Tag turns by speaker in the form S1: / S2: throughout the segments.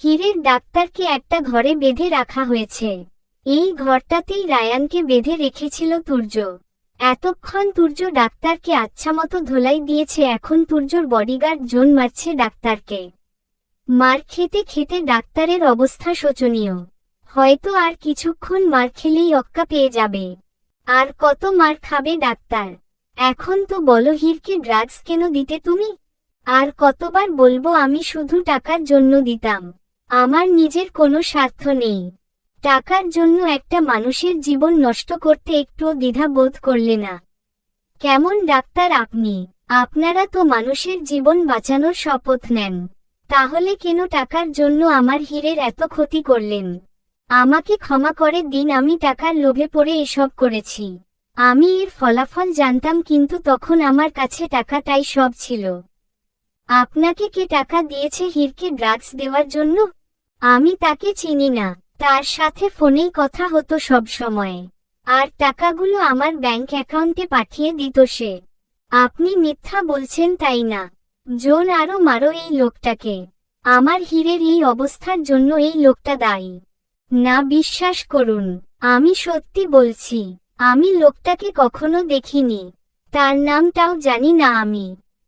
S1: হীরের ডাক্তারকে একটা ঘরে বেঁধে রাখা হয়েছে। এই ঘরটাতেই রায়ানকে বেঁধে রেখেছিল তুর্য। এতক্ষণ তুর্য ডাক্তারকে আচ্ছামতো ধোলাই দিয়েছে, এখন তুর্যর বডিগার্ড জোন মারছে ডাক্তারকে। মার খেতে খেতে ডাক্তারের অবস্থা শোচনীয়। হয়তো আর কিছুক্ষণ মার খেলেই অক্কা পেয়ে যাবে। আর কত মার খাবে ডাক্তার? এখন তো বলো হীরকে ড্রাগস কেন দিতে তুমি? আর কতবার বলবো আমি শুধু টাকার জন্য দিতাম, আমার নিজের কোনো স্বার্থ নেই। টাকার জন্য একটা মানুষের জীবন নষ্ট করতে একটুও দ্বিধা বোধ করলে না? কেমন ডাক্তার আপনি? আপনারা তো মানুষের জীবন বাঁচানোর শপথ নেন, তাহলে কেন টাকার জন্য আমার হীরের এত ক্ষতি করলেন? আমাকে ক্ষমা করে দিন, আমি টাকার লোভে পড়ে এসব করেছি। আমি এর ফলাফল জানতাম, কিন্তু তখন আমার কাছে টাকাটাই সব ছিল। আপনাকে কে টাকা দিয়েছে হীরকে ড্রাগস দেওয়ার জন্য? আমি তাকে চিনি না, তার সাথে ফোনেই কথা হতো সব সময়, আর টাকাগুলো আমার ব্যাংক অ্যাকাউন্টে পাঠিয়ে দিত সে। আপনি মিথ্যা বলছেন তাই না? জোন আরো মারো এই লোকটাকে। আমার হীরের এই অবস্থার জন্য এই লোকটা দায়ী। না, বিশ্বাস করুন, আমি সত্যি বলছি। আমি লোকটাকে কখনো দেখিনি, তার নামটাও জানি না আমি।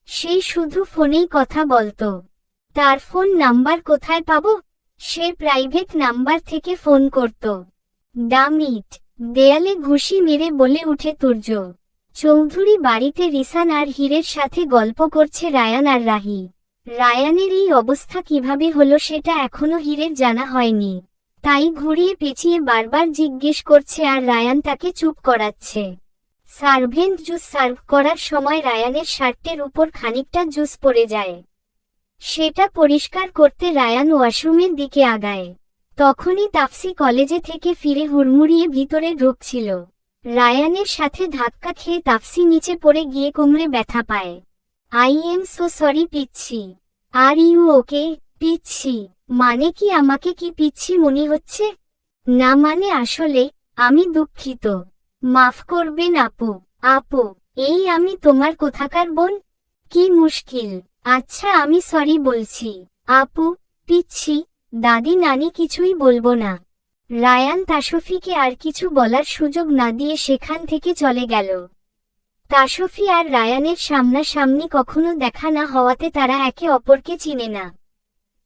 S1: সে শুধু ফোনেই কথা বলতো। তার ফোন নাম্বার কোথায় পাবো? সে প্রাইভেট নাম্বার থেকে ফোন করত। ডামিট! দেয়ালে ঘুষি মেরে বলে উঠে তুর্য। চৌধুরী বাড়িতে রিসান আর হীরের সাথে গল্প করছে রায়ান আর রাহি। রায়ানের এই অবস্থা কিভাবে হলো সেটা এখনো হীরের জানা হয়নি, তাই ঘুরিয়ে পেঁচিয়ে বারবার জিজ্ঞেস করছে আর রায়ান তাকে চুপ করাচ্ছে। সার্ভেন্ট জুস সার্ভ করার সময় রায়ানের শার্টের উপর খানিকটা জুস পড়ে যায়। সেটা পরিষ্কার করতে রায়ান ওয়াশরুমের দিকে আগায়। তখনই তাফসি কলেজে থেকে ফিরে হুড়মুড়িয়ে ভিতরে ঢুকছিল। রায়ানের সাথে ধাক্কা খেয়ে তাফসি নিচে পড়ে গিয়ে কোমরে ব্যথা পায়। আই এম সো সরি পিচ্ছি। Are you okay? পিচ্ছি মানে কি? আমাকে কি পিচ্ছি মনে হচ্ছে? না মানে আসলে আমি দুঃখিত, মাফ করবেন আপু। আপু? এই আমি তোমার কোথাকার বোন? কি মুশকিল। আচ্ছা আমি সরি বলছি। আপু, পিচ্ছি, দাদি নানি কিছুই বলবো না। রায়ান তাসফিকে আর কিছু বলার সুযোগ না দিয়ে সেখান থেকে চলে গেল। তাসফি আর রায়ানের সামনাসামনি কখনো দেখা না হওয়াতে তারা একে অপরকে চিনে না।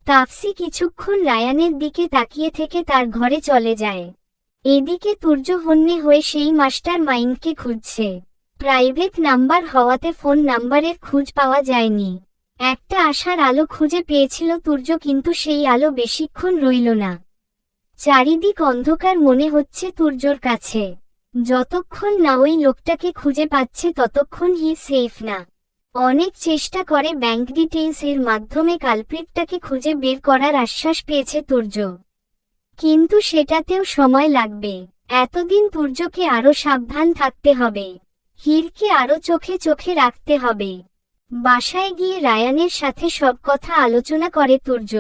S1: তাফসি কিছুক্ষণ রায়ানের দিকে তাকিয়ে থেকে তার ঘরে চলে যায়। এদিকে তুর্য হন্যে হয়ে সেই মাস্টার মাইন্ডকে খুঁজছে। প্রাইভেট নাম্বার হওয়াতে ফোন নাম্বারের খোঁজ পাওয়া যায়নি। একটা আশার আলো খুঁজে পেয়েছিল তুর্য, কিন্তু সেই আলো বেশিক্ষণ রইল না। চারিদিক অন্ধকার মনে হচ্ছে তুর্যর কাছে। যতক্ষণ না ওই লোকটাকে খুঁজে পাচ্ছে ততক্ষণ হি সেফ না। অনেক চেষ্টা করে ব্যাংক ডিটেইলস এর মাধ্যমে কালপ্রিটটাকে খুঁজে বের করার আশ্বাস পেয়েছে তুর্য, কিন্তু সেটাতেও সময় লাগবে। এতদিন তুর্যকে আরো সাবধান থাকতে হবে, হীরকে আরো চোখে চোখে রাখতে হবে। বাসায় গিয়ে রায়ানের সাথে সব কথা আলোচনা করে তুর্য।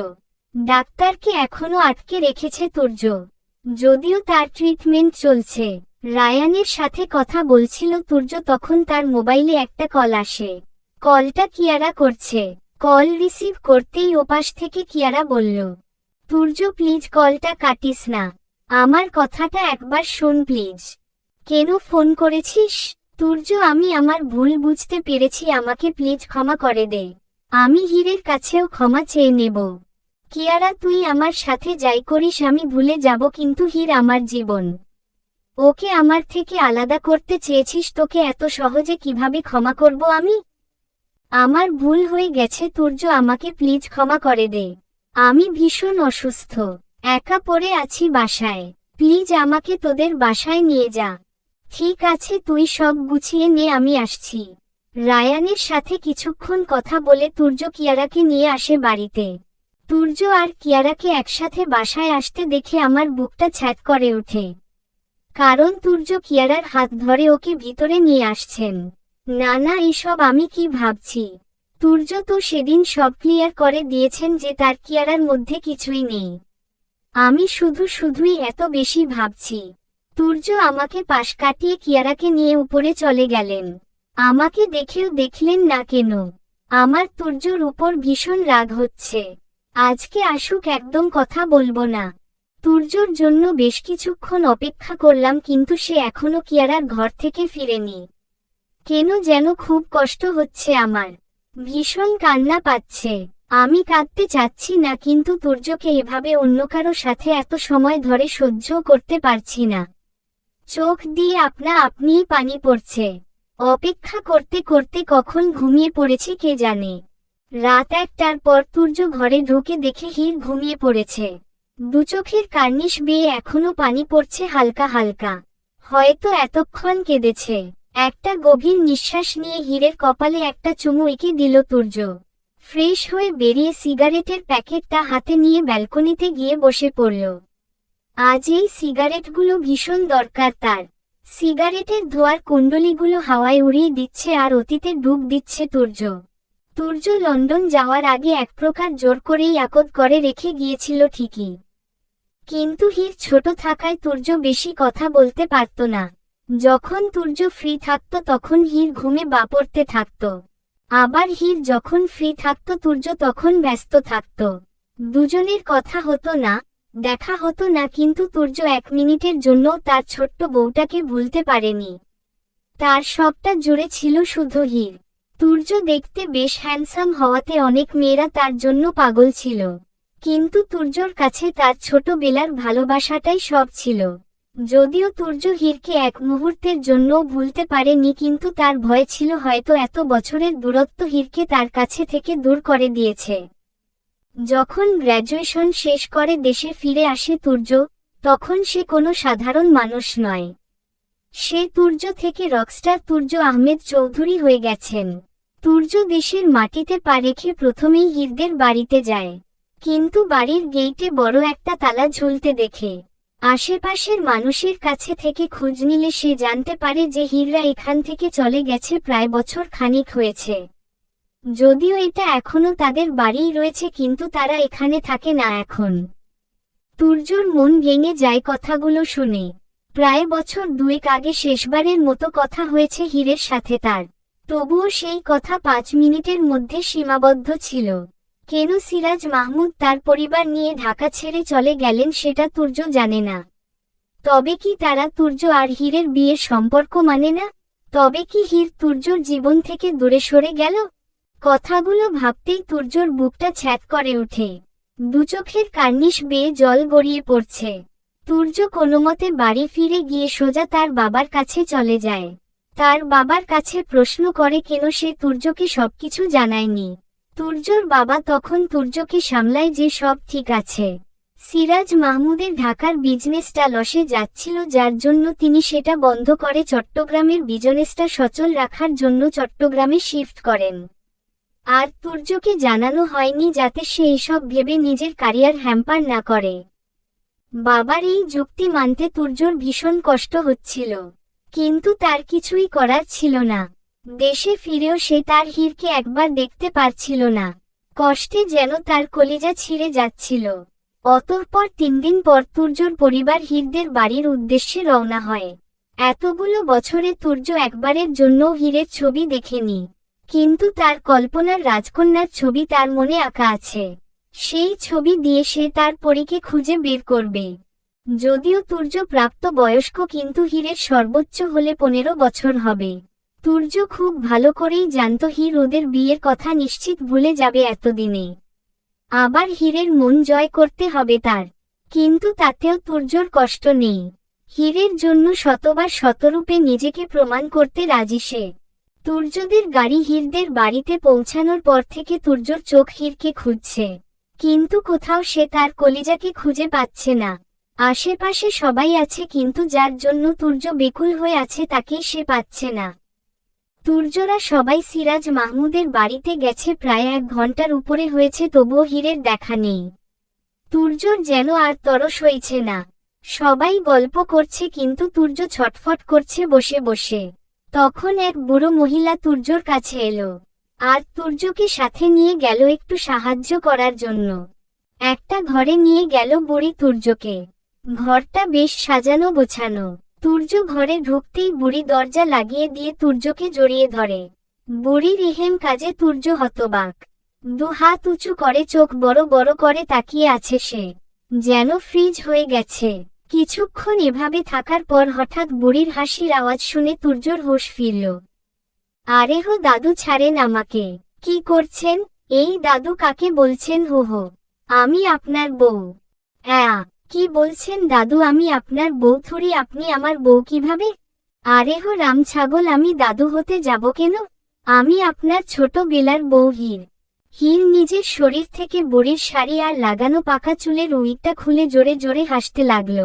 S1: ডাক্তারকে এখনো আটকে রেখেছে তুর্য, যদিও তার ট্রিটমেন্ট চলছে। রায়ানের সাথে কথা বলছিল তুর্য, তখন তার মোবাইলে একটা কল আসে। কলটা কিয়ারা করছে। কল রিসিভ করতেই ওপাশ থেকে কিয়ারা বলল, তুর্য প্লিজ কলটা কাটিস না, আমার কথাটা একবার শোন প্লিজ। কেন ফোন করেছিস? তুর্য, আমি আমার ভুল বুঝতে পেরেছি, আমাকে প্লিজ ক্ষমা করে দে। আমি হীরের কাছেও ক্ষমা চেয়ে নেব। কিয়ারা, তুই আমার সাথে যাই করিস আমি ভুলে যাব, কিন্তু হীর আমার জীবন। ওকে আমার থেকে আলাদা করতে চেয়েছিস, তোকে এত সহজে কিভাবে ক্ষমা করব আমি? আমার ভুল হয়ে গেছে তুর্য, আমাকে প্লিজ ক্ষমা করে দে। আমি ভীষণ অসুস্থ, একা পড়ে আছি বাসায়, প্লিজ আমাকে তোদের বাসায় নিয়ে যা। ঠিক আছে, তুই সব গুছিয়ে নে, আমি আসছি। রায়ানের সাথে কিছুক্ষণ কথা বলে তুর্য কিয়ারাকে নিয়ে আসে বাড়িতে। তুর্য আর কিয়ারাকে একসাথে বাসায় আসতে দেখে আমার বুকটা ছ্যাঁত করে ওঠে, কারণ তুর্য কিয়ারার হাত ধরে ওকে ভিতরে নিয়ে আসছেন। না না, এসব আমি কি ভাবছি? তুর্য তো সেদিন সব ক্লিয়ার করে দিয়েছেন যে তার কিয়ারার মধ্যে কিছুই নেই। আমি শুধুই এত বেশি ভাবছি। তুর্য আমাকে পাশ কাটিয়ে কিয়ারাকে নিয়ে উপরে চলে গেলেন। আমাকে দেখেও দেখলেন না কেন? আমার তুর্যর উপর ভীষণ রাগ হচ্ছে। আজকে আসুক, একদম কথা বলবো না। তুর্যর জন্য বেশ কিছুক্ষণ অপেক্ষা করলাম, কিন্তু সে এখনো কিয়ারার ঘর থেকে ফিরেনি। কেন যেন খুব কষ্ট হচ্ছে আমার, ভীষণ কান্না পাচ্ছে। আমি কাঁদতে চাচ্ছি না, কিন্তু তুর্যকে এভাবে অন্য কারো সাথে এত সময় ধরে সহ্য করতে পারছি না। চোখ দিয়ে আপনা আপনিই পানি পড়ছে। অপেক্ষা করতে করতে কখন ঘুমিয়ে পড়েছি কে জানে। রাত 1টার পর তুর্য ঘরে ঢুকে দেখে হীর ঘুমিয়ে পড়েছে। দুচোখের কার্নিশ বেয়ে এখনো পানি পড়ছে হালকা হালকা। হয়তো এতক্ষণ কেঁদেছে। একটা গভীর নিঃশ্বাস নিয়ে হীরের কপালে একটা চুমু এঁকে দিল তুর্য। ফ্রেশ হয়ে বেরিয়ে সিগারেটের প্যাকেটটা হাতে নিয়ে ব্যালকনিতে গিয়ে বসে পড়ল। আজ এই সিগারেটগুলো ভীষণ দরকার তার। সিগারেটের ধোঁয়ার কুণ্ডলীগুলো হাওয়ায় উড়িয়ে দিচ্ছে আর অতীতে ডুব দিচ্ছে তুর্য। তুর্য লন্ডন যাওয়ার আগে এক প্রকার জোর করেই আকদ করে রেখে গিয়েছিল ঠিকই, কিন্তু হীর ছোট থাকায় তুর্য বেশি কথা বলতে পারত না। যখন তুর্য ফ্রি থাকত তখন হীর ঘুমে বা পড়তে থাকত, আবার হীর যখন ফ্রি থাকত তুর্য তখন ব্যস্ত থাকত। দুজনের কথা হতো না, দেখা হতো না, কিন্তু তুর্য 1 মিনিটের জন্য তার ছোট্ট বউটাকে ভুলতে পারেনি। তার সবটা জুড়ে ছিল শুধু হীর। তুর্য দেখতে বেশ হ্যান্ডসাম হওয়াতে অনেক মেয়েরা তার জন্য পাগল ছিল, কিন্তু তুর্যর কাছে তার ছোটবেলার ভালোবাসাটাই সব ছিল। যদিও তুর্য হীরকে এক মুহূর্তের জন্যও ভুলতে পারেনি, কিন্তু তার ভয় ছিল হয়তো এত বছরের দূরত্ব হীরকে তার কাছে থেকে দূর করে দিয়েছে। যখন গ্র্যাজুয়েশন শেষ করে দেশে ফিরে আসে তুর্য, তখন সে কোনো সাধারণ মানুষ নয়। সে তুর্য থেকে রকস্টার তুর্য আহমেদ চৌধুরী হয়ে গেছেন। তুর্য দেশের মাটিতে পা রেখে প্রথমেই হীরদের বাড়িতে যায়, কিন্তু বাড়ির গেইটে বড় একটা তালা ঝুলতে দেখে আশেপাশের মানুষের কাছে থেকে খোঁজ নিলে সে জানতে পারে যে হীররা এখান থেকে চলে গেছে প্রায় বছর খানিক হয়েছে। যদিও এটা এখনো তাদের বাড়িই রয়েছে, কিন্তু তারা এখানে থাকে না এখন। তুর্যর মন ভেঙে যায় কথাগুলো শুনে। প্রায় বছর 2 আগে শেষবারের মতো কথা হয়েছে হীরের সাথে তার, তবুও সেই কথা 5 মিনিটের মধ্যে সীমাবদ্ধ ছিল। কেন সিরাজ মাহমুদ তার পরিবার নিয়ে ঢাকা ছেড়ে চলে গেলেন সেটা তুর্য জানে না। তবে কি তারা তুর্য আর হীরের বিয়ের সম্পর্ক মানে না? তবে কি হীর তুর্যর জীবন থেকে দূরে সরে গেল? কথাগুলো ভাবতেই তুর্যর বুকটা ছ্যাঁত করে ওঠে। দুচোখের কার্নিশ বেয়ে জল গড়িয়ে পড়ছে। তুর্য কোনোমতে বাড়ি ফিরে গিয়ে সোজা তার বাবার কাছে চলে যায়। তার বাবার কাছে প্রশ্ন করে কেন সে তুর্যকে সবকিছু জানায়নি। তুর্যর বাবা তখন তুর্যকে সামলায় যে সব ঠিক আছে। সিরাজ মাহমুদের ঢাকার বিজনেসটা লসে যাচ্ছিল, যার জন্য তিনি সেটা বন্ধ করে চট্টগ্রামের বিজনেসটা সচল রাখার জন্য চট্টগ্রামে শিফট করেন। আর তুর্যকে জানানো হয়নি যাতে সে এসব ভেবে নিজের ক্যারিয়ার হ্যাম্পার না করে। বাবার এই যুক্তি মানতে তুর্যর ভীষণ কষ্ট হচ্ছিল, কিন্তু তার কিছুই করার ছিল না। দেশে ফিরেও সে তার হীরকে একবার দেখতে পারছিল না। কষ্টে যেন তার কলিজা ছিঁড়ে যাচ্ছিল। অতঃপর 3 দিন পর তুর্যর পরিবার হীরদের বাড়ির উদ্দেশ্যে রওনা হয়। এতগুলো বছরে তুর্য একবারের জন্যও হীরের ছবি দেখেনি, কিন্তু তার কল্পনার রাজকন্যার ছবি তার মনে আঁকা আছে। সেই ছবি দিয়ে সে তার পরীকে খুঁজে বের করবে। যদিও তুর্য প্রাপ্ত বয়স্ক, কিন্তু হীরের সর্বোচ্চ হলে 15 বছর হবে। তুর্য খুব ভালো করেই জানত হীর ওদের বিয়ের কথা নিশ্চিত ভুলে যাবে এতদিনে। আবার হীরের মন জয় করতে হবে তার, কিন্তু তাতেও তুর্যর কষ্ট নেই। হীরের জন্য শতবার শতরূপে নিজেকে প্রমাণ করতে রাজি সে। তুর্যদের গাড়ি হীরদের বাড়িতে পৌঁছানোর পর থেকে তুর্যর চোখ হীরকে খুঁজছে, কিন্তু কোথাও সে তার কলিজাকে খুঁজে পাচ্ছে না। আশেপাশে সবাই আছে, কিন্তু যার জন্য তুর্য বেকুল হয়ে আছে তাকেই সে পাচ্ছে না। তুর্যরা সবাই সিরাজ মাহমুদের বাড়িতে গেছে, প্রায় 1 ঘন্টার উপরে হয়েছে, তবুও হীরের দেখা নেই। তুর্যর যেন আর তরস হইছে না। সবাই গল্প করছে, কিন্তু তুর্য ছটফট করছে বসে বসে। তখন এক বুড়ো মহিলা তুর্যর কাছে এলো, আর তুর্যকে সাথে নিয়ে গেল একটু সাহায্য করার জন্য। একটা ঘরে নিয়ে গেল বুড়ি তুর্যকে। ঘরটা বেশ সাজানো গোছানো। তুর্য ঘরে ঢুকতেই বুড়ি দরজা লাগিয়ে দিয়ে তুর্যকে জড়িয়ে ধরে। বুড়ির এহেম কাজে তুর্য হতবাক। দুহাত উঁচু করে চোখ বড় বড় করে তাকিয়ে আছে সে, যেন ফ্রিজ হয়ে গেছে। কিছুক্ষণ এভাবে থাকার পর হঠাৎ বুড়ির হাসির আওয়াজ শুনে তুর্যর হুঁশ ফিরল। আরে হো দাদু, ছাড়েন আমাকে। কি করছেন? এই দাদু কাকে বলছেন? হো হো, আমি আপনার বউ। কি বলছেন দাদু? আমি আপনার বউ থুড়ি। আপনি আমার বউ কিভাবে? আরে হো রাম ছাগল, আমি দাদু হতে যাব কেন? আমি আপনার ছোট বেলার বউ হীর। হীর নিজের শরীর থেকে বুড়ির শাড়ি আর লাগানো পাকা চুলের উইকটা খুলে জোরে জোরে হাসতে লাগল।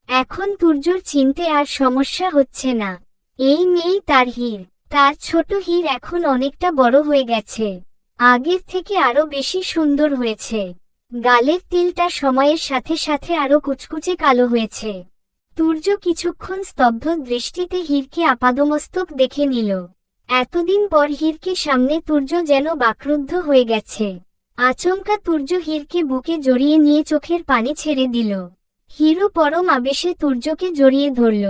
S1: এখন তুর্যর চিনতে আর সমস্যা হচ্ছে না, এই মেয়েই তার হীর। তার ছোট হীর এখন অনেকটা বড় হয়ে গেছে, আগের থেকে আরো বেশি সুন্দর হয়েছে। গালের তিলটা সময়ের সাথে সাথে আরো কুচকুচে কালো হয়েছে। তুর্য কিছুক্ষণ স্তব্ধ দৃষ্টিতে হীরকে আপাদমস্তক দেখে নিল। এতদিন পর হীরকে সামনে তুর্য যেন বাকরুদ্ধ হয়ে গেছে। আচমকা তুর্য হীরকে বুকে জড়িয়ে নিয়ে চোখের পানি ছেড়ে দিল। হীরও পরম আবেশে তুর্যকে জড়িয়ে ধরল।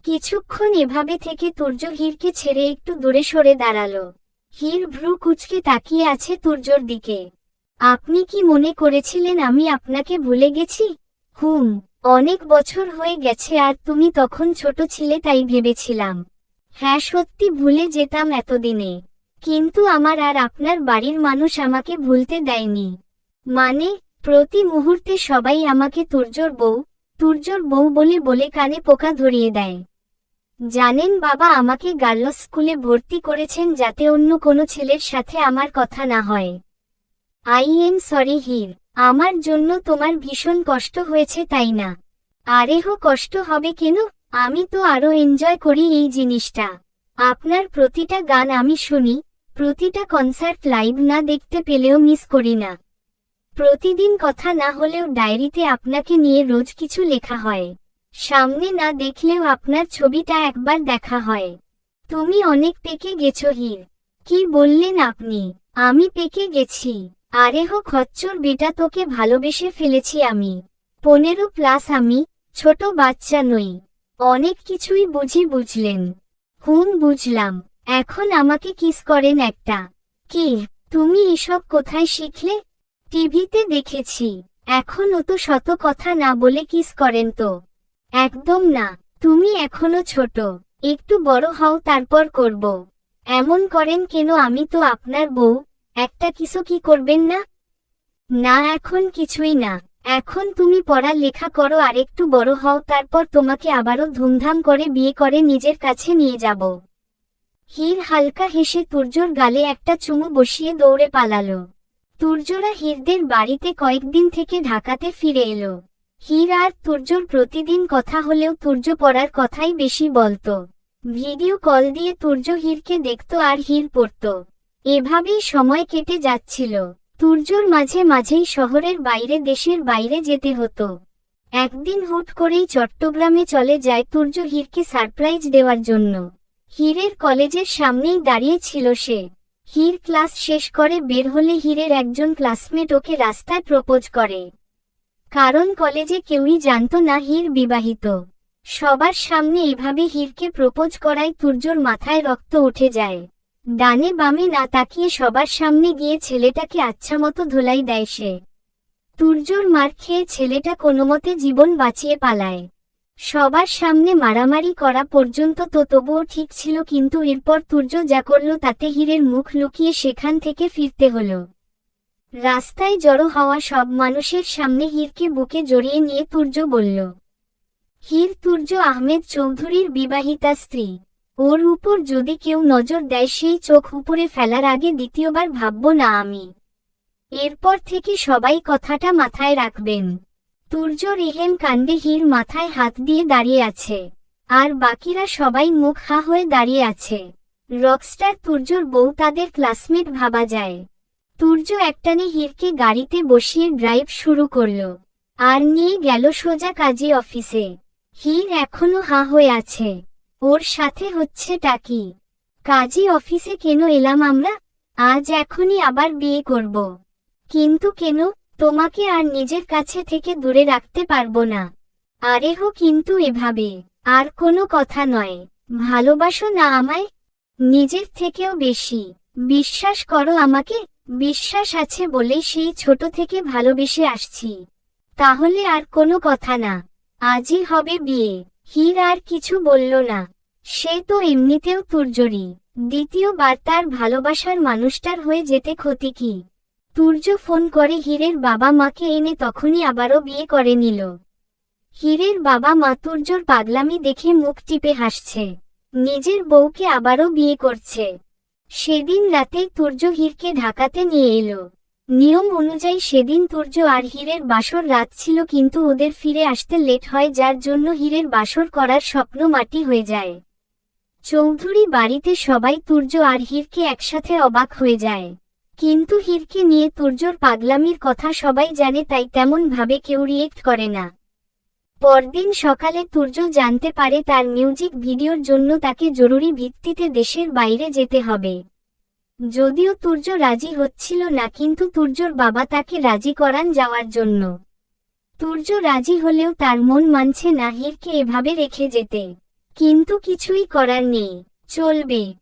S1: কিছুক্ষণ এভাবে থেকে তুর্য হীরকে ছেড়ে একটু দূরে সরে দাঁড়াল। হীর ভ্রু কুঁচকে তাকিয়ে আছে তুর্যর দিকে। আপনি কি মনে করেছিলেন আমি আপনাকে ভুলে গেছি? অনেক বছর হয়ে গেছে, আর তুমি তখন ছোট ছিলে তাই ভেবেছিলাম। হ্যাঁ, সত্যি ভুলে যেতাম এতদিনে, কিন্তু আমার আর আপনার বাড়ির মানুষ আমাকে ভুলতে দেয়নি। মানে, প্রতি মুহূর্তে সবাই আমাকে তুর্যর বউ বলে বলে কানে পোকা ধরিয়ে দেয়। জানেন বাবা, আমাকে গার্লস স্কুলে ভর্তি করেছেন যাতে অন্য কোনো ছেলের সাথে আমার কথা না হয়। আই এম সরি হীর, আমার জন্য তোমার ভীষণ কষ্ট হয়েছে তাই না? আরে হো, কষ্ট হবে কেন? আমি তো আরো এনজয় করি এই জিনিসটা। আপনার প্রতিটা গান আমি শুনি, প্রতিটা কনসার্ট লাইভ না দেখতে পেলেও মিস করি না। প্রতিদিন কথা না হলেও ডায়েরিতে আপনাকে নিয়ে রোজ কিছু লেখা হয়। সামনে না দেখলেও আপনার ছবিটা একবার দেখা হয়। তুমি অনেক পেকে গেছো হীর। কি বললেন আপনি? আমি পেকে গেছি? আরে হো খচ্চর বেটা, তোকে ভালোবেসে ফেলেছি আমি। 15+ আমি ছোট বাচ্চা নই। অনেক কিছুই বুঝলেন? বুঝলাম। এখন আমাকে কিস করেন একটা। কি, তুমি এসব কোথায় শিখলে? টিভিতে দেখেছি। এখন তো শত কথা না বলে কিস করেন তো? একদম না, তুমি এখনো ছোট, একটু বড় হও তারপর করব। এমন করেন কেন? আমি তো আপনার বউ, একটা কিসও কি করবেন না? না, এখন কিছুই না। এখন তুমি পড়া লেখা করো আর একটু বড় হও, তারপর তোমাকে আবারও ধুমধাম করে বিয়ে করে নিজের কাছে নিয়ে যাব। হীর হালকা হেসে তুর্যর গালে একটা চুমু বসিয়ে দৌড়ে পালালো। তুর্যরা হীরদের বাড়িতে কয়েকদিন থেকে ঢাকাতে ফিরে এলো। হীর আর তুর্যর প্রতিদিন কথা হলেও তুর্য পড়ার কথাই বেশি বলতো। ভিডিও কল দিয়ে তুর্য হীরকে দেখত আর হীর পড়ত। এভাবেই সময় কেটে যাচ্ছিল। তুর্যর মাঝে মাঝেই শহরের বাইরে, দেশের বাইরে যেতে হতো। একদিন হুট করেই চট্টগ্রামে চলে যায় তুর্য হীরকে সারপ্রাইজ দেওয়ার জন্য। হীরের কলেজের সামনেই দাঁড়িয়ে ছিল সে। হীর ক্লাস শেষ করে বের হলে হীরের একজন ক্লাসমেট ওকে রাস্তায় প্রপোজ করে। কারণ কলেজে কেউই জানতো না হীর বিবাহিত। সবার সামনে এভাবে হীরকে প্রপোজ করায় তুর্যর মাথায় রক্ত উঠে যায়। ডানে বামে না তাকিয়ে সবার সামনে গিয়ে ছেলেটাকে আচ্ছামতো ধোলাই দেয় সে। তুর্যর মার খেয়ে ছেলেটা কোনোমতে জীবন বাঁচিয়ে পালায়। সবার সামনে মারামারি করা পর্যন্ত তো তবুও ঠিক ছিল, কিন্তু এরপর তুর্য যা করল তাতে হীরের মুখ লুকিয়ে সেখান থেকে ফিরতে হলো। রাস্তায় জড়ো হওয়া সব মানুষের সামনে হীরকে বুকে জড়িয়ে নিয়ে তুর্য বলল, হীর তুর্য আহমেদ চৌধুরীর বিবাহিতা স্ত্রী। ওর উপর যদি কেউ নজর দেয় সেই চোখ উপরে ফেলার আগে দ্বিতীয়বার ভাবব না আমি। এরপর থেকে সবাই কথাটা মাথায় রাখবেন। তুর্য রেহেম কাণ্ডে হীর মাথায় হাত দিয়ে দাঁড়িয়ে আছে, আর বাকিরা সবাই মুখ হা হয়ে দাঁড়িয়ে আছে। রকস্টার তুর্যর বউ তাদের ক্লাসমেট ভাবা যায়। তুর্য একটানে হীরকে গাড়িতে বসিয়ে ড্রাইভ শুরু করল, আর নিয়ে গেল সোজা কাজী অফিসে। হীর এখনো হা হয়ে আছে, ওর সাথে হচ্ছেটা কি? কাজী অফিসে কেন এলাম আমরা? আজ এখনই আবার বিয়ে করব। কিন্তু কেন? তোমাকে আর নিজের কাছে থেকে দূরে রাখতে পারবো না। আরে হো, কিন্তু এভাবে আর কোনো কথা নয়। ভালোবাসো না আমায়? নিজের থেকেও বেশি। বিশ্বাস করো আমাকে। বিশ্বাস আছে বলেই সেই ছোট থেকে ভালোবেসে আসছি। তাহলে আর কোনো কথা না, আজই হবে বিয়ে। হীর আর কিছু বলল না। সে তো এমনিতেও তুর্যরই। দ্বিতীয়বার তার ভালোবাসার মানুষটার হয়ে যেতে ক্ষতি কি? তুর্য ফোন করে হীরের বাবা মাকে এনে তখনই আবারও বিয়ে করে নিল। হীরের বাবা মা তুর্যর পাগলামি দেখে মুখ টিপে হাসছে। নিজের বউকে আবারও বিয়ে করছে। সেদিন রাতেই তুর্য হীরকে ঢাকাতে নিয়ে এলো। নিয়ম অনুযায়ী সেদিন তুর্য আর হীরের বাসর রাত ছিল, কিন্তু ওদের ফিরে আসতে লেট হয়, যার জন্য হীরের বাসর করার স্বপ্ন মাটি হয়ে যায়। চৌধুরী বাড়িতে সবাই তুর্য আর হীরকে একসাথে অবাক হয়ে যায়। কিন্তু হীরকে নিয়ে তুর্যর পাগলামির কথা সবাই জানে, তাই তেমন ভাবে কেউ রিয়েক্ট করে না। পরদিন সকালে তুর্য জানতে পারে তার মিউজিক ভিডিওর জন্য তাকে জরুরি ভিত্তিতে দেশের বাইরে যেতে হবে। যদিও তুর্য রাজি হচ্ছিল না, কিন্তু তুর্যর বাবা তাকে রাজি করান যাওয়ার জন্য। তুর্য রাজি হলেও তার মন মানছে না হীরকে এভাবে রেখে যেতে। কিন্তু কিছুই করার নেই, চলবে।